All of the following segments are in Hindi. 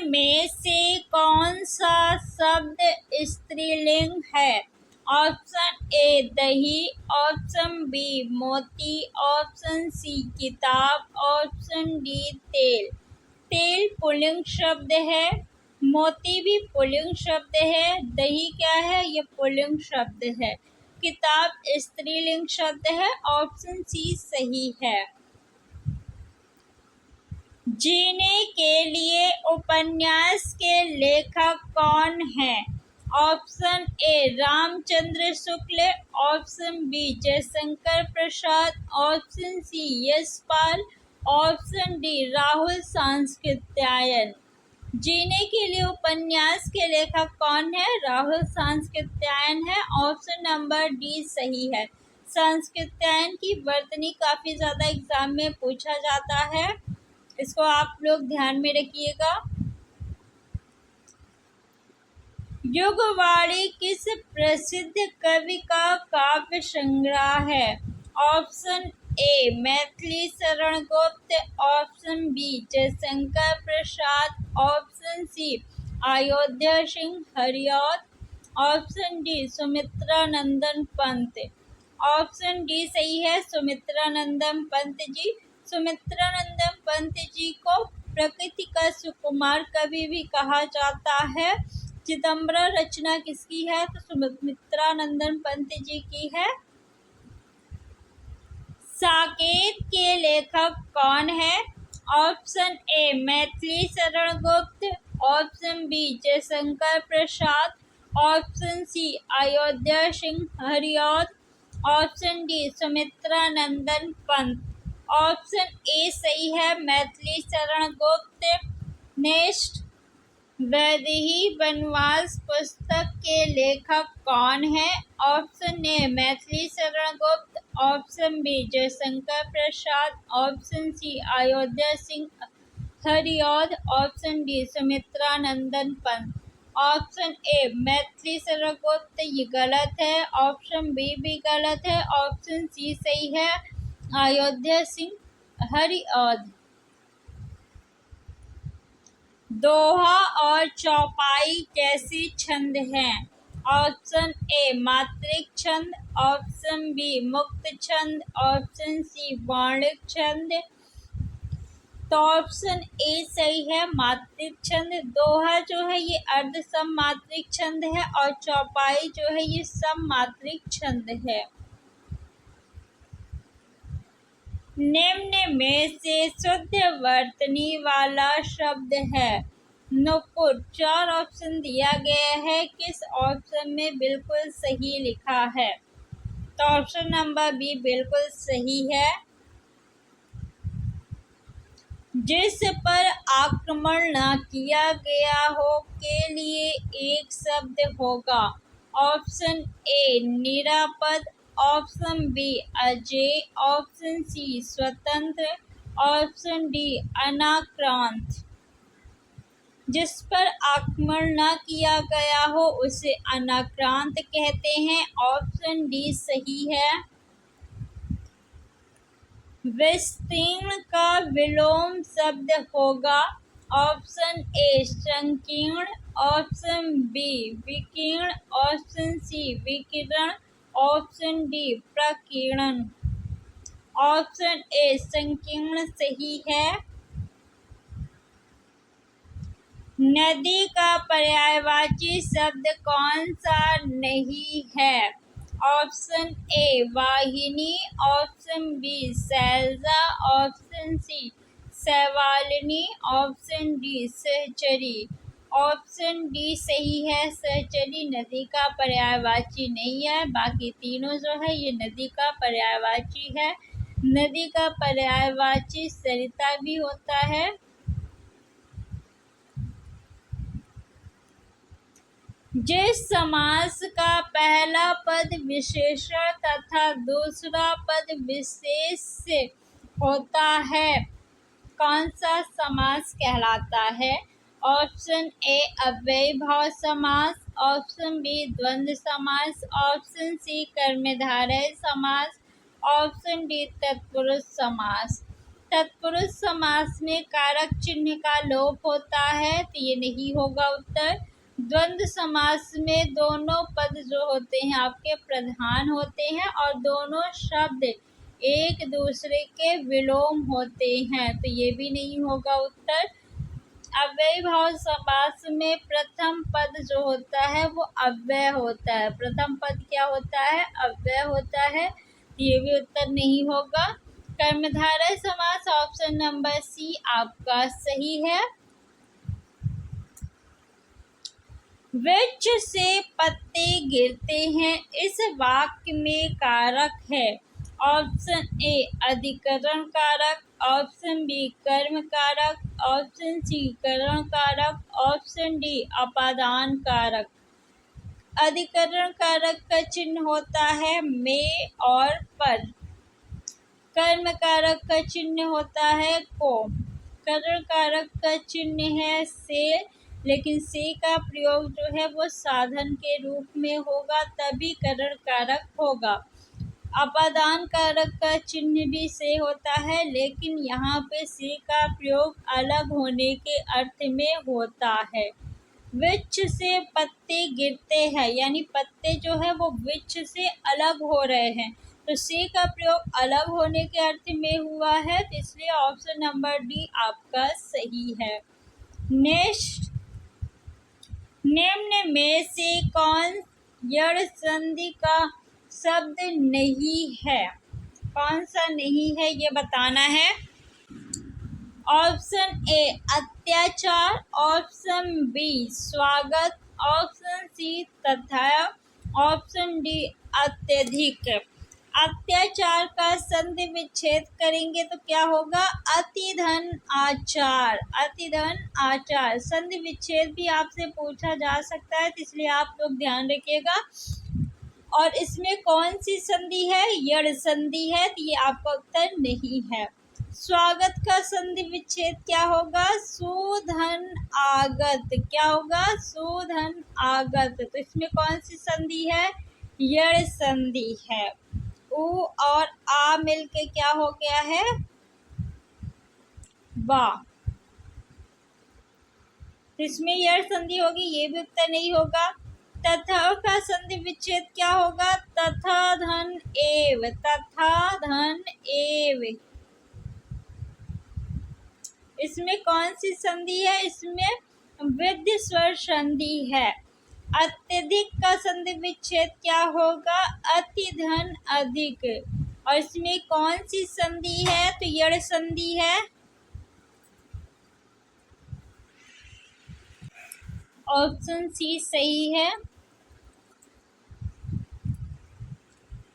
में से कौन सा शब्द स्त्रीलिंग है? ऑप्शन ए दही, ऑप्शन बी मोती, ऑप्शन सी किताब, ऑप्शन डी तेल। तेल पुल्लिंग शब्द है, मोती भी पुल्लिंग शब्द है, दही क्या है? ये पुल्लिंग शब्द है, किताब स्त्रीलिंग शब्द है। ऑप्शन सी सही है। जीने के लिए उपन्यास के लेखक कौन हैं? Option A Ramchandra Shukla, option B Jaishankar Prasad, option C Yashpal, option D Rahul Sankrityayan. जीने के लिए उपन्यास के लेखक कौन है? राहुल सांकृत्यायन है। ऑप्शन नंबर डी सही है। सांकृत्यायन की वर्तनी काफी ज्यादा एग्जाम में पूछा जाता है, इसको आप लोग ध्यान में रखिएगा। युगवाणी किस प्रसिद्ध कवि का काव्य संग्रह है? Option A Maithili Sharan Gupt, option B Jaishankar Prasad, option C Ayodhya Singh Hariaudh, option D Sumitra Nandan Pant. Option D सही है, सुमित्रा नंदन पंत जी। सुमित्रा नंदन पंत जी को प्रकृति का सुकुमार कवि भी कहा जाता है। चिदंबरा रचना किसकी है? तो सुमित्रा नंदन पंत जी की है। साकेत के लेखक कौन है? Option A Maithili Sharan Gupt, option B Jaishankar Prasad, option C Ayodhya Singh Hariaudh, option D Sumitra Nandan Pant. Option A सही है, मैथिली शरण गुप्त। नेक्स्ट, वैदेही वनवास पुस्तक के लेखक कौन है? Option A Maithili Sharan Gupt, option B Jaishankar Prasad, option C Ayodhya Singh Hariaudh, option D Sumitra Nandan Pant. Option A Maithili Sharan Gupt ये गलत है, ऑप्शन बी भी गलत है, ऑप्शन सी सही है, अयोध्या सिंह हरिऔध। दोहा और चौपाई कैसी छंद हैं? ऑप्शन ए मात्रिक छंद, ऑप्शन बी मुक्त छंद, ऑप्शन सी वर्णिक छंद। तो ऑप्शन ए सही है, मात्रिक छंद। दोहा जो है ये अर्ध सम मात्रिक छंद है और चौपाई जो है ये सम मात्रिक छंद है। निम्न में से शुद्ध वर्तनी वाला शब्द है? नुपुर। 4 ऑप्शन दिया गया है, किस ऑप्शन में बिल्कुल सही लिखा है? तो ऑप्शन नंबर बी बिल्कुल सही है। जिस पर आक्रमण न किया गया हो के लिए एक शब्द होगा। ऑप्शन ए निरापद, ऑप्शन बी अजेय, ऑप्शन सी स्वतंत्र, ऑप्शन डी अनाक्रांत। जिस पर आक्रमण न किया गया हो उसे अनाक्रांत कहते हैं। ऑप्शन डी सही है। विस्तीर्ण का विलोम शब्द होगा। ऑप्शन ए संकीर्ण, ऑप्शन बी विकीर्ण, ऑप्शन सी विकिरण, ऑप्शन डी प्रकीर्णन। ऑप्शन ए संकीर्ण सही है। नदी का पर्यायवाची शब्द कौन सा नहीं है? ऑप्शन ए वाहिनी, ऑप्शन बी सैलजा, ऑप्शन सी शैवालिनी, ऑप्शन डी सहचरी। ऑप्शन डी सही है, सहचरी नदी का पर्यायवाची नहीं है। बाकी तीनों जो है ये नदी का पर्यायवाची है। नदी का पर्यायवाची सरिता भी होता है। जिस समास का पहला पद विशेषण तथा दूसरा पद विशेष होता है कौन सा समास कहलाता है? ऑप्शन ए अव्ययीभाव समास, ऑप्शन बी द्वंद्व समास, ऑप्शन सी कर्मधारय समास, ऑप्शन डी तत्पुरुष समास। तत्पुरुष समास में कारक चिन्ह का लोप होता है, तो ये नहीं होगा उत्तर। द्वंद्व समास में दोनों पद जो होते हैं आपके प्रधान होते हैं और दोनों शब्द एक दूसरे के विलोम होते हैं, तो ये भी नहीं होगा उत्तर। अव्ययीभाव समास में प्रथम पद जो होता है वो अव्यय होता है। प्रथम पद क्या होता है? अव्यय होता है, तो ये भी उत्तर नहीं होगा। कर्मधारय समास ऑप्शन नंबर सी आपका सही है। वृक्ष से पत्ते गिरते हैं, इस वाक्य में कारक है। ऑप्शन ए अधिकरण कारक, ऑप्शन बी कर्म कारक, ऑप्शन सी करण कारक, ऑप्शन डी अपादान कारक। अधिकरण कारक का चिन्ह होता है में और पर। कर्म कारक का चिन्ह होता है को। करण कारक का चिन्ह है से, लेकिन से का प्रयोग जो है वो साधन के रूप में होगा, तभी करण कारक होगा। अपादान कारक का चिन्ह भी से होता है, लेकिन यहाँ पे से का प्रयोग अलग होने के अर्थ में होता है। वृक्ष से पत्ते गिरते हैं, यानी पत्ते जो है वो वृक्ष से अलग हो रहे हैं, तो से का प्रयोग अलग होने के अर्थ में हुआ है, तो इसलिए ऑप्शन नंबर डी आपका सही है। नेक्स्ट, निम्न में से कौन यड़ संधि का शब्द नहीं है? कौन सा नहीं है ये बताना है। ऑप्शन ए अत्याचार, ऑप्शन बी स्वागत, ऑप्शन सी तथा, ऑप्शन डी अत्यधिक। अत्याचार का संधि विच्छेद करेंगे तो क्या होगा? अति धन आचार। अति धन आचार संधि विच्छेद भी आपसे पूछा जा सकता है, तो इसलिए आप लोग ध्यान रखिएगा। और इसमें कौन सी संधि है? यड़ संधि है, तो ये आपका उत्तर नहीं है। स्वागत का संधि विच्छेद क्या होगा? सुधन आगत। क्या होगा? सुधन आगत। तो इसमें कौन सी संधि है? यड़ संधि है। उ और आ मिलके क्या हो गया है? वा। इसमें यड़ संधि होगी, ये भी उत्तर नहीं होगा। तथा का संधि विच्छेद क्या होगा? तथा धन एव। तथा धन एव। इसमें कौन सी संधि है? इसमें वृद्धि स्वर संधि है। अत्यधिक का संधि विच्छेद क्या होगा? अति धन अधिक। और इसमें कौन सी संधि है? तो यड़ संधि है। ऑप्शन सी सही है।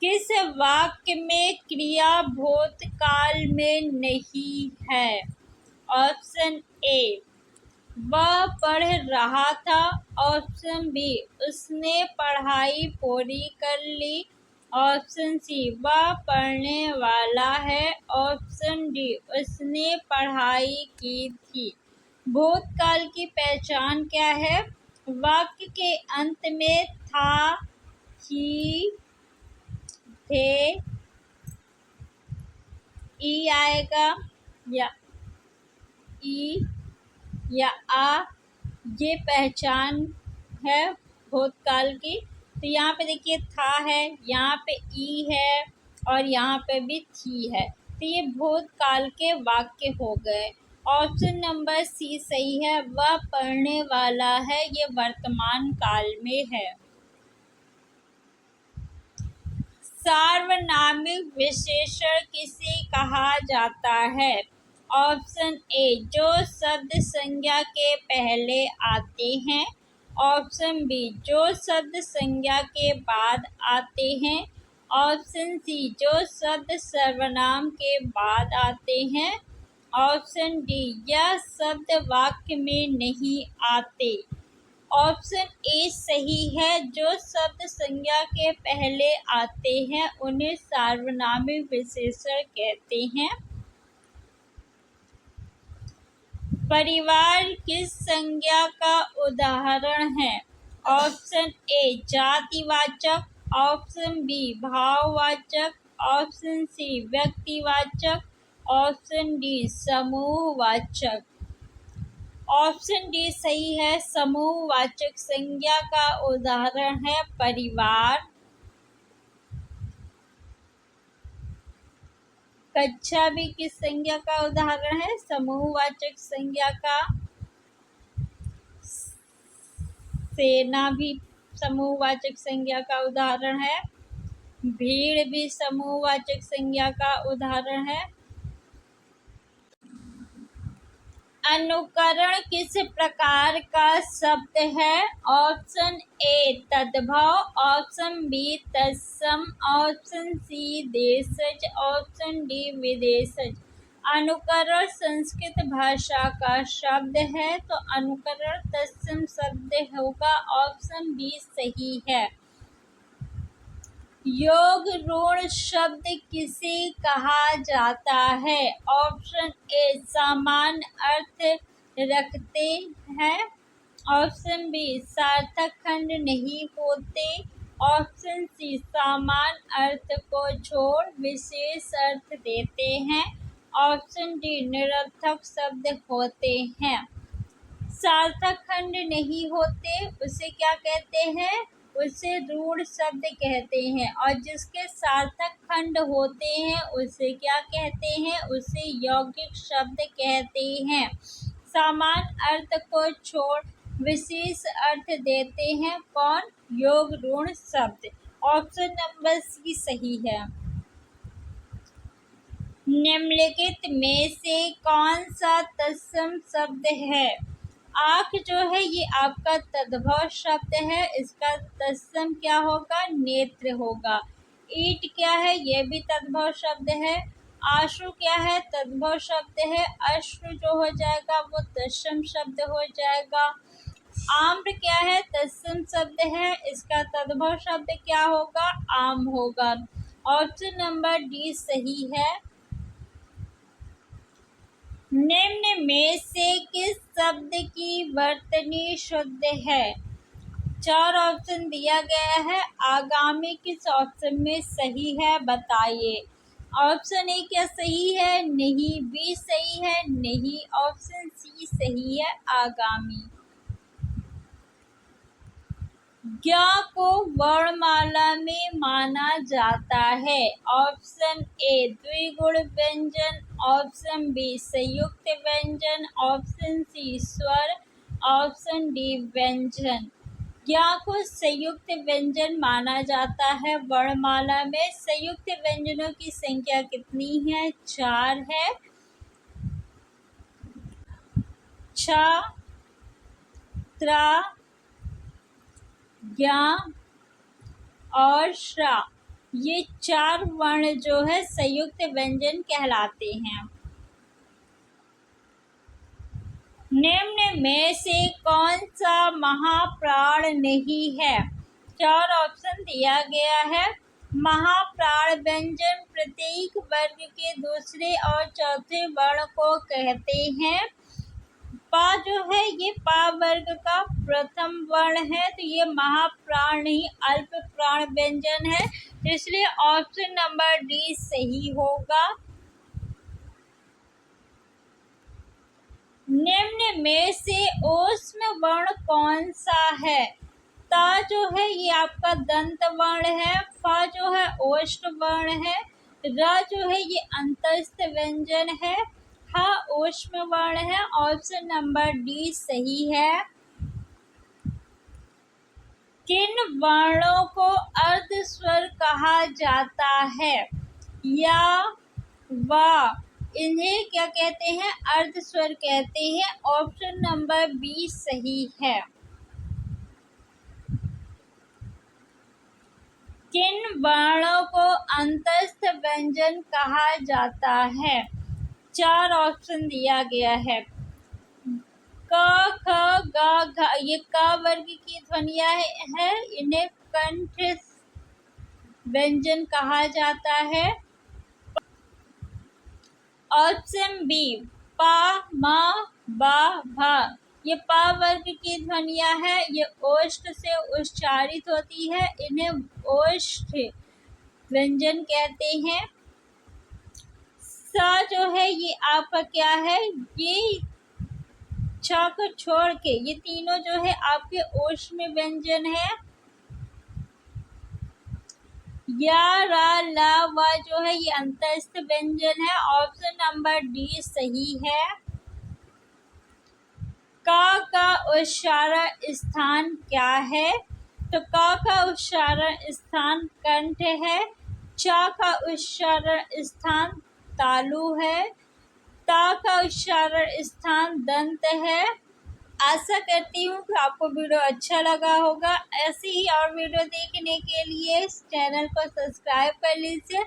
किस वाक्य में क्रिया भूतकाल में नहीं है? ऑप्शन ए वह पढ़ रहा था, ऑप्शन बी उसने पढ़ाई पूरी कर ली, ऑप्शन सी वह पढ़ने वाला है, ऑप्शन डी उसने पढ़ाई की थी। भूतकाल की पहचान क्या है? वाक्य के अंत में था, ही, थे, ई आएगा या ई या आ, ये पहचान है भूतकाल की। तो यहाँ पे देखिए था है, यहाँ पे ई है और यहाँ पे भी थी है, तो ये भूतकाल के वाक्य हो गए। ऑप्शन नंबर सी सही है। वह पढ़ने वाला है, ये वर्तमान काल में है। सार्वनामिक विशेषण किसे कहा जाता है? ऑप्शन ए जो शब्द संज्ञा के पहले आते हैं, ऑप्शन बी जो शब्द संज्ञा के बाद आते हैं, ऑप्शन सी जो शब्द सर्वनाम के बाद आते हैं, ऑप्शन डी यह शब्द वाक्य में नहीं आते। ऑप्शन ए सही है। जो शब्द संज्ञा के पहले आते हैं उन्हें सार्वनामिक विशेषण कहते हैं। परिवार किस संज्ञा का उदाहरण है? ऑप्शन ए जातिवाचक, ऑप्शन बी भाववाचक, ऑप्शन सी व्यक्तिवाचक, ऑप्शन डी समूहवाचक। ऑप्शन डी सही है। समूहवाचक संज्ञा का उदाहरण है परिवार, कक्षा भी किस संज्ञा का उदाहरण है? समूहवाचक संज्ञा का। सेना भी समूहवाचक संज्ञा का उदाहरण है। भीड़ भी समूहवाचक संज्ञा का उदाहरण है। अनुकरण किस प्रकार का शब्द है? ऑप्शन ए तद्भव, ऑप्शन बी तत्सम, ऑप्शन सी देशज, ऑप्शन डी विदेशज। अनुकरण संस्कृत भाषा का शब्द है, तो अनुकरण तत्सम शब्द होगा। ऑप्शन बी सही है। योग ऋण शब्द किसे कहा जाता है? ऑप्शन ए सामान्य अर्थ रखते हैं, ऑप्शन बी सार्थक खंड नहीं होते, ऑप्शन सी सामान्य अर्थ को छोड़ विशेष अर्थ देते हैं, ऑप्शन डी निरर्थक शब्द होते हैं। सार्थक खंड नहीं होते उसे क्या कहते हैं? उसे रूढ़ शब्द कहते हैं। और जिसके सार्थक खंड होते हैं उसे क्या कहते हैं? उसे यौगिक शब्द कहते हैं। सामान्य अर्थ को छोड़ विशेष अर्थ देते हैं कौन? योग ऋण शब्द। ऑप्शन नंबर सी सही है। निम्नलिखित में से कौन सा तत्सम शब्द है? आँख जो है ये आपका तद्भव शब्द है, इसका तत्सम क्या होगा? नेत्र होगा। ईट क्या है? ये भी तद्भव शब्द है। आशु क्या है? तद्भव शब्द है। अश्रु जो हो जाएगा वो तत्सम शब्द हो जाएगा। आम्र क्या है? तत्सम शब्द है, इसका तद्भव शब्द क्या होगा? आम होगा। ऑप्शन नंबर डी सही है। निम्न में से किस शब्द की वर्तनी शुद्ध है? 4 ऑप्शन दिया गया है। आगामी किस ऑप्शन में सही है बताइए। ऑप्शन ए क्या सही है? नहीं। बी सही है? नहीं। ऑप्शन सी सही है, आगामी। ज्ञ को वर्णमाला में माना जाता है। ऑप्शन ए द्विगुण व्यंजन, ऑप्शन बी संयुक्त व्यंजन, ऑप्शन सी स्वर, ऑप्शन डी व्यंजन। ज्ञ को संयुक्त व्यंजन माना जाता है। वर्णमाला में संयुक्त व्यंजनों की संख्या कितनी है? 4 है। छ, त्र, ज्ञ और श्रा, ये 4 वर्ण जो है संयुक्त व्यंजन कहलाते हैं। निम्न में से कौन सा महाप्राण नहीं है? 4 ऑप्शन दिया गया है। महाप्राण व्यंजन प्रत्येक वर्ग के दूसरे और चौथे वर्ण को कहते हैं। पा जो है ये पा वर्ग का प्रथम वर्ण है, तो ये महाप्राण नहीं अल्प प्राण व्यंजन है, इसलिए ऑप्शन नंबर डी सही होगा। निम्न में से ऊष्म वर्ण कौन सा है? ता जो है ये आपका दंत वर्ण है। फा जो है ओष्ठ वर्ण है। र जो है ये अंतस्थ व्यंजन है। हा ऊष्म वर्ण है। ऑप्शन नंबर डी सही है। किन वर्णों को अर्धस्वर कहा जाता है? या, वा, इन्हें क्या कहते हैं? अर्धस्वर कहते हैं। ऑप्शन नंबर बी सही है। किन वर्णों को अंतस्थ व्यंजन कहा जाता है? 4 ऑप्शन दिया गया है। क, ख, ग, घ, ये क वर्ग की ध्वनियाँ है, इन्हें कंठ व्यंजन कहा जाता है। ऑप्शन बी पा, म, बा, भा, ये पा वर्ग की ध्वनियाँ है, ये ओष्ठ से उच्चारित होती है, इन्हें ओष्ठ व्यंजन कहते हैं। सा जो है ये आपका क्या है, ये छ को छोड़ के ये तीनों जो है आपके ऊष्म व्यंजन है। या, रा, ला, व जो है ये अंतस्थ व्यंजन है। ऑप्शन नंबर डी सही है। का उच्चारण स्थान क्या है? तो का उच्चारण स्थान कंठ है। चा का उच्चारण स्थान तालु है। ता का उच्चारण स्थान दंत है। आशा करती हूँ कि आपको वीडियो अच्छा लगा होगा। ऐसी ही और वीडियो देखने के लिए इस चैनल को सब्सक्राइब कर लीजिए।